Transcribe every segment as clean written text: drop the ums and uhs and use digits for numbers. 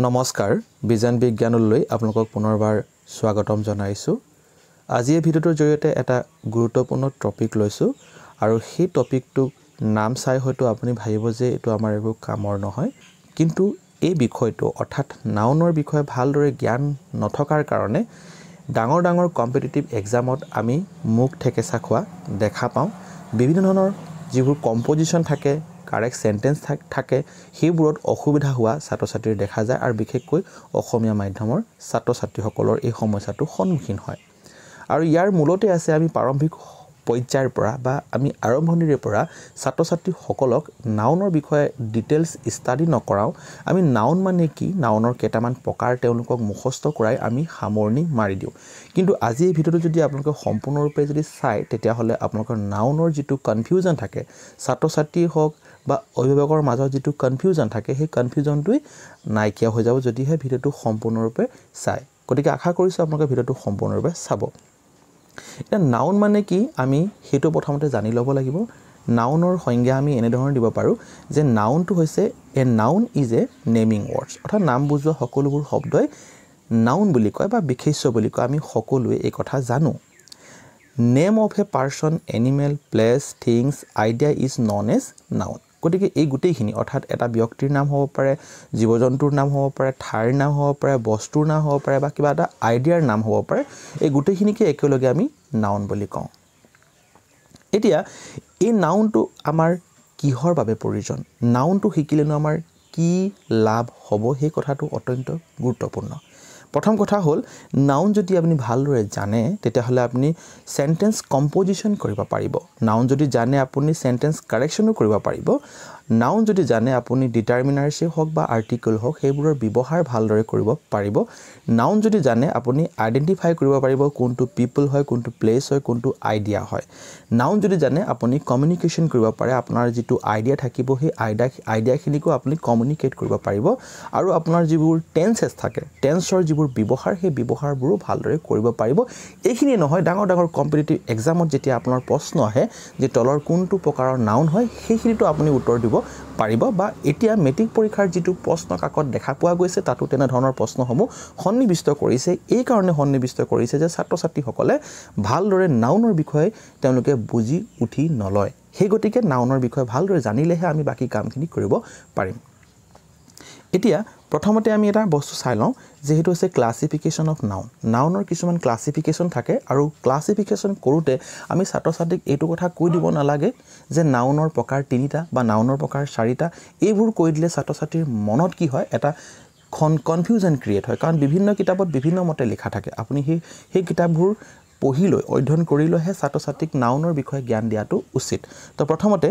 নমস্কাৰ বিজ্ঞান বিজ্ঞানলৈ আপোনালোকক পুনৰবাৰ স্বাগতম জনাইছো। আজি এই ভিডিওটোৰ জৰিয়তে এটা গুৰুত্বপূৰ্ণ টপিক লৈছো আৰু সেই টপিকটো নাম চাই হয়তো আপুনি ভাবিব যে এটো আমাৰ একো কামৰ নহয়, কিন্তু এই বিষয়টো অৰ্থাৎ নাউনৰ বিষয়ে ভালদৰে জ্ঞান নথকাৰ কাৰণে ডাঙৰ ডাঙৰ কম্পিটিটিভ এক্সামত আমি মুখ ঠেকেচা খোৱা দেখা পাওঁ। বিভিন্ন ধৰণৰ যিবোৰ কম্পোজিশন থাকে, কাৰেক্ট সেন্টেন্স থাকে, সেইবোৰত অসুবিধা হোৱা ছাত্ৰ-ছাত্ৰীৰ দেখা যায় আৰু বিশেষকৈ অসমীয়া মাধ্যমৰ ছাত্ৰ-ছাত্ৰীসকলৰ এই সমস্যাটো সন্মুখীন হয়। আৰু ইয়াৰ মূলতে আছে আমি প্ৰাৰম্ভিক পৰ্যায়ৰ পৰা বা আমি আৰম্ভণিৰে পৰা ছাত্ৰ-ছাত্ৰীসকলক নাউনৰ বিষয়ে ডিটেইলছ ষ্টাডি নকৰাও। আমি নাউন মানে কি, নাউনৰ কেইটামান প্ৰকাৰ তেওঁলোকক মুখস্থ কৰাই আমি সামৰণি মাৰি দিওঁ। কিন্তু আজি এই ভিডিওটো যদি আপোনালোকে সম্পূৰ্ণৰূপে যদি চায় তেতিয়াহ'লে আপোনালোকৰ নাউনৰ যিটো কনফিউজন থাকে, ছাত্ৰ-ছাত্ৰী হওক বা অভিভাৱকৰ মাজত যিটো কনফিউজন থাকে, সেই কনফিউজনটোই নাইকিয়া হৈ যাব যদিহে ভিডিওটো সম্পূৰ্ণৰূপে চায়। গতিকে আশা কৰিছোঁ আপোনালোকে ভিডিওটো সম্পূৰ্ণৰূপে চাব। এটা নাউন মানে কি আমি হেতু প্ৰথমতে জানি ল'ব লাগিব। নাউনৰ সংজ্ঞা আমি এনে ধৰণৰ দিব পাৰো যে নাউনটো হৈছে a noun is a naming words, অৰ্থাৎ নাম বুজোৱা সকলোবোৰ শব্দই নাউন বুলি কয় বা বিশেষ্য বুলি কয়। আমি সকলোৱে এই কথা জানো। Name of a person, animal, place, things, idea is known as noun. গতিকে এই গোটেইখিনি অৰ্থাৎ এটা ব্যক্তিৰ নাম হ'ব পাৰে, জীৱ-জন্তুৰ নাম হ'ব পাৰে, ঠাইৰ নাম হ'ব পাৰে, বস্তুৰ নাম হ'ব পাৰে বা কিবা এটা আইডিয়াৰ নাম হ'ব পাৰে। এই গোটেইখিনিকে একেলগে আমি নাউন বুলি কওঁ। এতিয়া এই নাউনটো আমাৰ কিহৰ বাবে প্ৰয়োজন, নাউনটো শিকিলেনো আমাৰ কি লাভ হ'ব, সেই কথাটো অত্যন্ত গুৰুত্বপূৰ্ণ। প্ৰথম কথা হ'ল নাউন যদি আপুনি ভালদৰে জানে তেতিয়াহ'লে আপুনি সেন্টেন্স কম্পোজিশন কৰিব পাৰিব। নাউন যদি জানে আপুনি সেন্টেন্স কাৰেকশ্যনো কৰিব পাৰিব। নাউন যদি জানে আপুনি ডিটাৰমিনাৰ্সে হওক বা আৰ্টিকল হওক সেইবোৰৰ ব্যৱহাৰ ভালদৰে কৰিব পাৰিব। নাউন যদি জানে আপুনি আইডেন্টিফাই কৰিব পাৰিব কোনটো পিপল হয়, কোনটো প্লেচ হয়, কোনটো আইডিয়া হয়। নাউন যদি জানে আপুনি কমিউনিকেশ্যন কৰিব পাৰে, আপোনাৰ যিটো আইডিয়া থাকিব সেই আইডিয়াখিনিকো আপুনি কমিউনিকেট কৰিব পাৰিব। আৰু আপোনাৰ যিবোৰ টেন্সেছ থাকে, টেন্সৰ যিবোৰ ব্যৱহাৰ, সেই ব্যৱহাৰবোৰো ভালদৰে কৰিব পাৰিব। এইখিনিয়ে নহয়, ডাঙৰ ডাঙৰ কম্পিটিটিভ এক্সামত যেতিয়া আপোনাৰ প্ৰশ্ন আহে যে তলৰ কোনটো প্ৰকাৰৰ নাউন হয়, সেইখিনিতো আপুনি উত্তৰ দিব পাৰিব। বা এতিয়া মেট্ৰিক পৰীক্ষাৰ যিটো প্ৰশ্ন কাকত দেখা পোৱা গৈছে তাতো তেনেধৰণৰ প্ৰশ্নসমূহ সন্নিৱিষ্ট কৰিছে। এই কাৰণে সন্নিৱিষ্ট কৰিছে যে ছাত্ৰ-ছাত্ৰীসকলে ভালদৰে নাউনৰ বিষয়ে তেওঁলোকে বুজি উঠি নলয়। সেই গতিকে নাউনৰ বিষয়ে ভালদৰে জানিলেহে আমি বাকী কামখিনি কৰিব পাৰিম। এতিয়া প্ৰথমতে আমি এটা বস্তু চাই লওঁ যে সেইটো হৈছে ক্লাছিফিকেশ্যন অফ নাউন। নাউনৰ কিছুমান ক্লাছিফিকেশ্যন থাকে আৰু ক্লাছিফিকেশ্যন কৰোঁতে আমি ছাত্ৰ-ছাত্ৰীক এইটো কথা কৈ দিব নালাগে যে নাউনৰ প্ৰকাৰ 3টা বা নাউনৰ প্ৰকাৰ 4টা। এইবোৰ কৈ দিলে ছাত্ৰ-ছাত্ৰীৰ মনত কি হয়, এটা কনফিউজন ক্ৰিয়েট হয়। কাৰণ বিভিন্ন কিতাপত বিভিন্ন মতে লিখা থাকে। আপুনি সেই কিতাপবোৰ পঢ়ি লৈ অধ্যয়ন কৰি লৈহে ছাত্ৰ-ছাত্ৰীক নাউনৰ বিষয়ে জ্ঞান দিয়াটো উচিত। তো প্ৰথমতে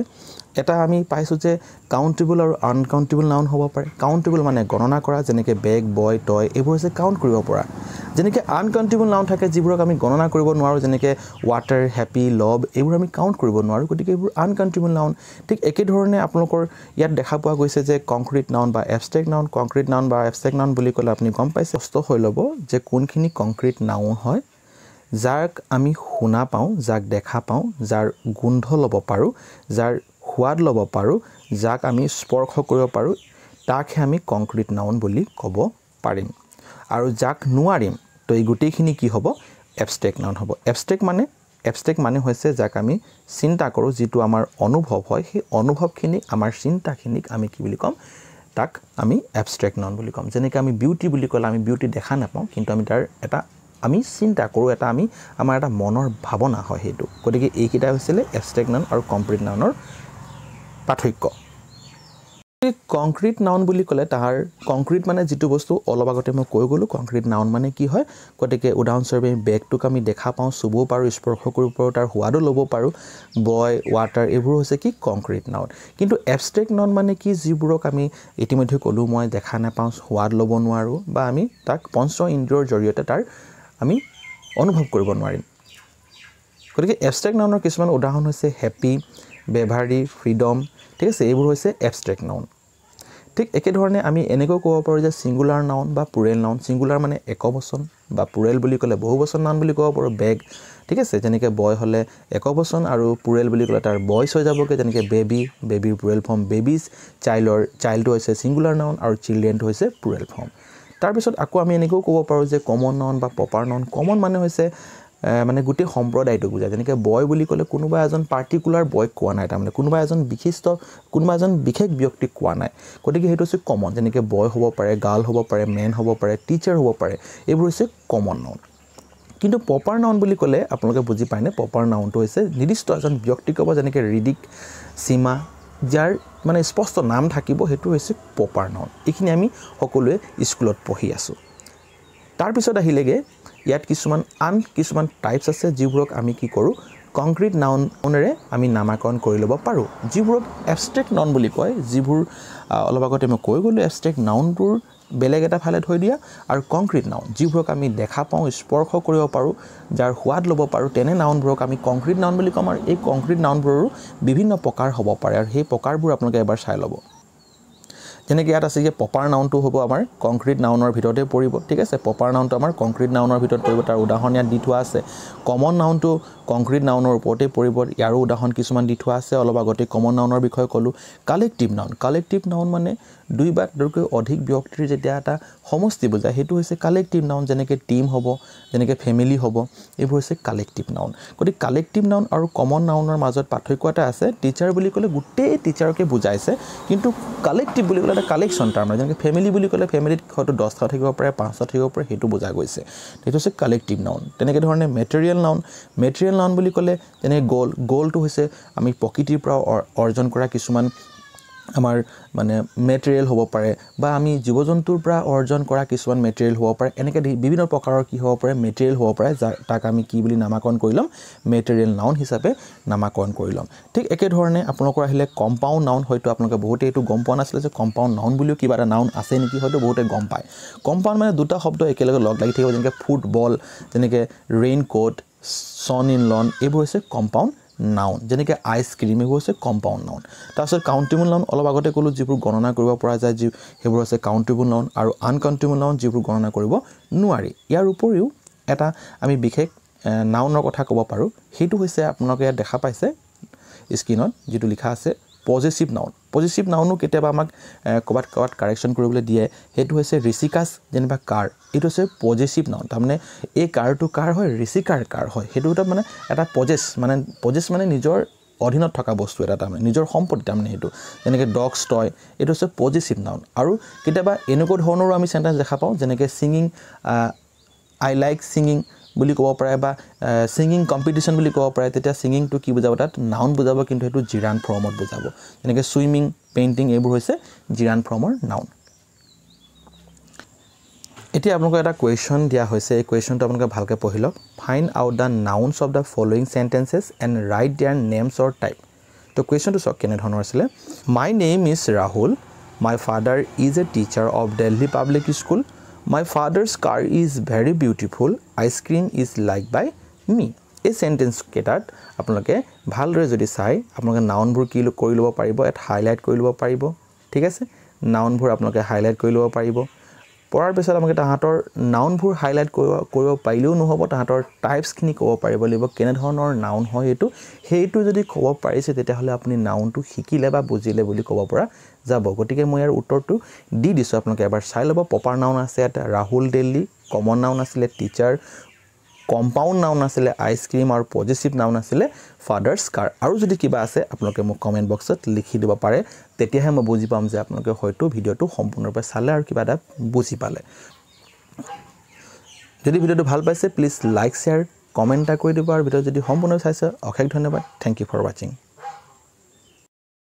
এটা আমি পাইছোঁ যে কাউণ্টেবল আৰু আনকাউণ্টেবল নাউন হ'ব পাৰে। কাউণ্টেবল মানে গণনা কৰা, যেনেকৈ বেগ, বয়, টয়, এইবোৰ হৈছে কাউণ্ট কৰিব পৰা। যেনেকৈ আনকাউণ্টেবল নাউন থাকে যিবোৰক আমি গণনা কৰিব নোৱাৰোঁ, যেনেকৈ ৱাটাৰ, হেপী, লভ, এইবোৰ আমি কাউণ্ট কৰিব নোৱাৰোঁ, গতিকে এইবোৰ আনকাউণ্টেবল নাউন। ঠিক একেধৰণে আপোনালোকৰ ইয়াত দেখা পোৱা গৈছে যে কংক্ৰিট নাউন বা এবষ্ট্ৰেক্ট নাউন। কংক্ৰিট নাউন বা এবষ্ট্ৰেক্ট নাউন বুলি ক'লে আপুনি গম পাইছে, স্পষ্ট হৈ ল'ব যে কোনখিনি কংক্ৰিট নাউন হয়, যাক আমি শুনা পাওঁ, যাক দেখা পাওঁ, যাৰ গোন্ধ ল'ব পাৰোঁ, যাৰ সোৱাদ ল'ব পাৰোঁ, যাক আমি স্পৰ্শ কৰিব পাৰোঁ, তাকহে আমি কংক্ৰিট নাউন বুলি ক'ব পাৰিম। আৰু যাক নোৱাৰিম, তো এই গোটেইখিনি কি হ'ব, এবষ্ট্ৰেক্ট নাউন হ'ব। এবষ্ট্ৰেক্ট মানে হৈছে যাক আমি চিন্তা কৰোঁ, যিটো আমাৰ অনুভৱ হয়, সেই অনুভৱখিনিক, আমাৰ চিন্তাখিনিক আমি কি বুলি ক'ম, তাক আমি এবষ্ট্ৰেক্ট নাউন বুলি ক'ম। যেনেকৈ আমি বিউটি বুলি ক'লে আমি বিউটি দেখা নাপাওঁ, কিন্তু আমি তাৰ এটা আমি চিন্তা কৰোঁ, আমাৰ এটা মনৰ ভাৱনা হয় সেইটো। গতিকে এইকেইটা হৈছিলে এবষ্ট্ৰেক্ট নাউন আৰু কংক্ৰিট নাউনৰ পাৰ্থক্য। কংক্ৰিট নাউন বুলি ক'লে তাৰ কংক্ৰিট মানে যিটো বস্তু অলপ আগতে মই কৈ গ'লোঁ, কংক্ৰিট নাউন মানে কি হয়। গতিকে উদাহৰণস্বৰূপে বেগটোক আমি দেখা পাওঁ, চুবও পাৰোঁ, স্পৰ্শ কৰিব পাৰোঁ, তাৰ সোৱাদো ল'ব পাৰোঁ। বয়, ৱাটাৰ, এইবোৰ হৈছে কি কংক্ৰিট নাউন। কিন্তু এবষ্ট্ৰেক্ট নাউন মানে কি, যিবোৰক আমি ইতিমধ্যে ক'লোঁ মই দেখা নাপাওঁ, সোৱাদ ল'ব নোৱাৰোঁ বা আমি তাক পঞ্চ ইন্দ্ৰিয়ৰ জৰিয়তে তাৰ আমি অনুভৱ কৰিব নোৱাৰিম। গতিকে এবষ্ট্ৰেক্ট নাউনৰ কিছুমান উদাহৰণ হৈছে হেপী, বেভাৰী, ফ্ৰীডম, ঠিক আছে, এইবোৰ হৈছে এবষ্ট্ৰেক্ট নাউন। ঠিক একে ধৰণে আমি এনেকৈ ক'ব পাৰোঁ যে সিঙ্গুলাৰ নাউন বা প্লুৰেল নাউন সিঙ্গুলাৰ মানে একবচন বা প্লুৰেল বুলি ক'লে বহুবচন নাউন বুলি ক'ব পাৰোঁ বেগ ঠিক আছে যেনেকৈ বয় হ'লে একবচন আৰু প্লুৰেল বুলি ক'লে তাৰ বয়ছ হৈ যাবগে যেনেকৈ বেবি বেবিৰ প্লুৰেল ফৰ্ম বেবিজ চাইল্ডটো হৈছে সিঙ্গুলাৰ নাউন আৰু চিলড্ৰেনটো হৈছে প্লুৰেল ফৰ্ম তাৰ পিছত আকৌ আমি এনেকৈ ক'ব পাৰোঁ যে কমন নাউন বা প্ৰপাৰ নাউন কমন মানে হৈছে মানে গোটেই সম্প্ৰদায়টো বুজায় যেনেকৈ বয় বুলি ক'লে কোনোবা এজন পাৰ্টিকুলাৰ বয়ক কোৱা নাই তাৰমানে কোনোবা এজন বিশেষ ব্যক্তিক কোৱা নাই গতিকে সেইটো হৈছে কমন যেনেকৈ বয় হ'ব পাৰে গাৰ্ল হ'ব পাৰে মেন হ'ব পাৰে টিচাৰ হ'ব পাৰে এইবোৰ হৈছে কমন নাউন কিন্তু প্ৰপাৰ নাউন বুলি ক'লে আপোনালোকে বুজি পায়নে প্ৰপাৰ নাউনটো হৈছে নিৰ্দিষ্ট এজন ব্যক্তিক ক'ব যেনেকৈ ৰিদিক সীমা যাৰ মানে স্পষ্ট নাম থাকিব সেইটো হৈছে প্ৰপাৰ নাউন এইখিনি আমি সকলোৱে স্কুলত পঢ়ি আছোঁ তাৰপিছত আহিলেগে ইয়াত কিছুমান টাইপছ আছে যিবোৰক আমি কি কৰোঁ কংক্ৰিট নাউনেৰে আমি নামাকৰণ কৰি ল'ব পাৰোঁ যিবোৰক এবষ্ট্ৰেক্ট নাউন বুলি কয় যিবোৰ অলপ আগতে মই কৈ গ'লোঁ এবষ্ট্ৰেক্ট নাউনবোৰ বেলেগ এটা ফালে থৈ দিয়া আৰু কংক্ৰিট নাউন যিবোৰক আমি দেখা পাওঁ স্পৰ্শ কৰিব পাৰোঁ যাৰ সোৱাদ ল'ব পাৰোঁ তেনে নাউনবোৰক আমি কংক্ৰিট নাউন বুলি ক'ম আৰু এই কংক্ৰিট নাউনবোৰৰো বিভিন্ন প্ৰকাৰ হ'ব পাৰে আৰু সেই প্ৰকাৰবোৰ আপোনালোকে এবাৰ চাই ল'ব যেনেকৈ ইয়াত আছে যে প্ৰপাৰ নাউনটো হ'ব আমাৰ কংক্ৰিট নাউনৰ ভিতৰতে পৰিব ঠিক আছে প্ৰপাৰ নাউনটো আমাৰ কংক্ৰিট নাউনৰ ভিতৰত পৰিব তাৰ উদাহৰণ ইয়াত দি থোৱা আছে কমন নাউনটো কংক্ৰিট নাউনৰ ওপৰতে পৰিব ইয়াৰো উদাহৰণ কিছুমান দি থোৱা আছে অলপ আগতে কমন নাউনৰ বিষয়ে ক'লোঁ কালেক্টিভ নাউন মানে দুই বা তাতকৈ অধিক ব্যক্তিৰ যেতিয়া এটা সমষ্টি বুজায় সেইটো হৈছে কালেক্টিভ নাউন যেনেকৈ টিম হ'ব যেনেকৈ ফেমিলি হ'ব এইবোৰ হৈছে কালেক্টিভ নাউন গতিকে কালেক্টিভ নাউন আৰু কমন নাউনৰ মাজত পাৰ্থক্য এটা আছে টিচাৰ বুলি ক'লে গোটেই টিচাৰকে বুজাইছে কিন্তু কালেক্টিভ বুলি ক'লে এটা কালেকশ্যন তাৰমানে যেনেকৈ ফেমিলি বুলি ক'লে ফেমিলিত হয়তো 10টা থাকিব পাৰে 5টা থাকিব পাৰে সেইটো বুজা গৈছে সেইটো হৈছে কালেক্টিভ নাউন তেনেকৈ ধৰণে মেটেৰিয়েল নাউন বুলি ক'লে যেনে গ'লটো হৈছে আমি প্ৰকৃতিৰ পৰা অৰ্জন কৰা কিছুমান আমাৰ মানে মেটেৰিয়েল হ'ব পাৰে বা আমি জীৱ-জন্তুৰ পৰা অৰ্জন কৰা কিছুমান মেটেৰিয়েল হ'ব পাৰে এনেকৈ বিভিন্ন প্ৰকাৰৰ কি হ'ব পাৰে মেটেৰিয়েল হ'ব পাৰে তাক আমি কি বুলি নামাকৰণ কৰি ল'ম মেটেৰিয়েল নাউন হিচাপে নামাকৰণ কৰি ল'ম ঠিক একেধৰণে আপোনালোকৰ আহিলে কম্পাউণ্ড নাউন হয়তো আপোনালোকে বহুতে এইটো গম পোৱা নাছিলে যে কম্পাউণ্ড নাউন বুলিও কিবা এটা নাউন আছে নেকি হয়তো বহুতে গম পায় কম্পাউণ্ড মানে দুটা শব্দ একেলগে লগ লাগি থাকিব যেনেকৈ ফুটবল যেনেকৈ ৰেইনকোট সন ইন লন এইবোৰ হৈছে কম্পাউণ্ড নাউন যেনেকৈ আইচক্ৰীম এইবোৰ হৈছে কম্পাউণ্ড নাউন তাৰপিছত কাউণ্টেবল নাউন অলপ আগতে ক'লোঁ যিবোৰ গণনা কৰিব পৰা যায় সেইবোৰ হৈছে কাউণ্টেবল নাউন আৰু আনকাউণ্টেবল নাউন যিবোৰ গণনা কৰিব নোৱাৰি ইয়াৰ উপৰিও এটা আমি বিশেষ নাউনৰ কথা ক'ব পাৰোঁ সেইটো হৈছে আপোনালোকে ইয়াত দেখা পাইছে স্ক্ৰীনত যিটো লিখা আছে পজিটিভ নাউনো কেতিয়াবা আমাক ক'ৰবাত কাৰেকশ্যন কৰিবলৈ দিয়ে সেইটো হৈছে ঋষিকাছ যেনিবা কাৰ এইটো হৈছে পজিটিভ নাউন তাৰমানে এই কাৰটো কাৰ হয় ঋষিকাৰ কাৰ হয় সেইটো মানে এটা পজেছ মানে নিজৰ অধীনত থকা বস্তু এটা তাৰমানে নিজৰ সম্পত্তি তাৰমানে সেইটো যেনেকৈ ডগছ টয় এইটো হৈছে পজিটিভ নাউন আৰু কেতিয়াবা এনেকুৱা ধৰণৰো আমি চেণ্টেঞ্চ দেখা পাওঁ যেনেকৈ ছিংগিং আই লাইক ছিংগিং বুলি ক'ব পাৰে বা ছিংগিং কম্পিটিশ্যন বুলি ক'ব পাৰে তেতিয়া ছিংগিংটো কি বুজাব তাত নাউন বুজাব কিন্তু সেইটো জিৰান ফৰ্মত বুজাব যেনেকৈ ছুইমিং পেইণ্টিং এইবোৰ হৈছে জিৰান ফৰ্মৰ নাউন এতিয়া আপোনালোকক এটা কুৱেশ্যন দিয়া হৈছে এই কুৱেশ্যনটো আপোনালোকে ভালকৈ পঢ়ি লওক find out the nouns of the following sentences and write their names or type তো কুৱেশ্যনটো চাওক কেনেধৰণৰ আছিলে my name is Rahul my father is a teacher of Delhi public school My father's car is very beautiful. Ice cream is liked by me. এই sentence কেইটাত আপোনালোকে ভালদৰে যদি চাই আপোনালোকে নাউনবোৰ কি কৰি ল'ব পাৰিব এট হাইলাইট কৰি ল'ব পাৰিব ঠিক আছে নাউনবোৰ আপোনালোকে হাইলাইট কৰি ল'ব পাৰিব পঢ়াৰ পিছত আপোনালোকে তাহাঁতৰ নাউনবোৰ হাইলাইট কৰিব পাৰিলেও নহ'ব তাহাঁতৰ টাইপছখিনি ক'ব পাৰিব লাগিব কেনেধৰণৰ নাউন হয় সেইটো যদি ক'ব পাৰিছে তেতিয়াহ'লে আপুনি নাউনটো শিকিলে বা বুজিলে বুলি ক'ব পৰা যাব গতিকে মই ইয়াৰ উত্তৰটো দি দিছোঁ আপোনালোকে এবাৰ চাই ল'ব প্ৰপাৰ নাউন আছে ইয়াত ৰাহুল দিল্লী কমন নাউন আছিলে টিচাৰ কম্পাউণ্ড নাউন আছিলে আইচক্ৰীম আৰু পজিটিভ নাউন আছিলে ফাদাৰ্ছ কাৰ আৰু যদি কিবা আছে আপোনালোকে মোক কমেণ্ট বক্সত লিখি দিব পাৰে তেতিয়াহে মই বুজি পাম যে আপোনালোকে হয়তো ভিডিঅ'টো সম্পূৰ্ণৰূপে চালে আৰু কিবা এটা বুজি পালে যদি ভিডিঅ'টো ভাল পাইছে প্লিজ লাইক শ্বেয়াৰ কমেণ্ট এটা কৰি দিব আৰু ভিডিঅ' যদি সম্পূৰ্ণ চাইছে অশেষ ধন্যবাদ থেংক ইউ ফৰ ৱাচিং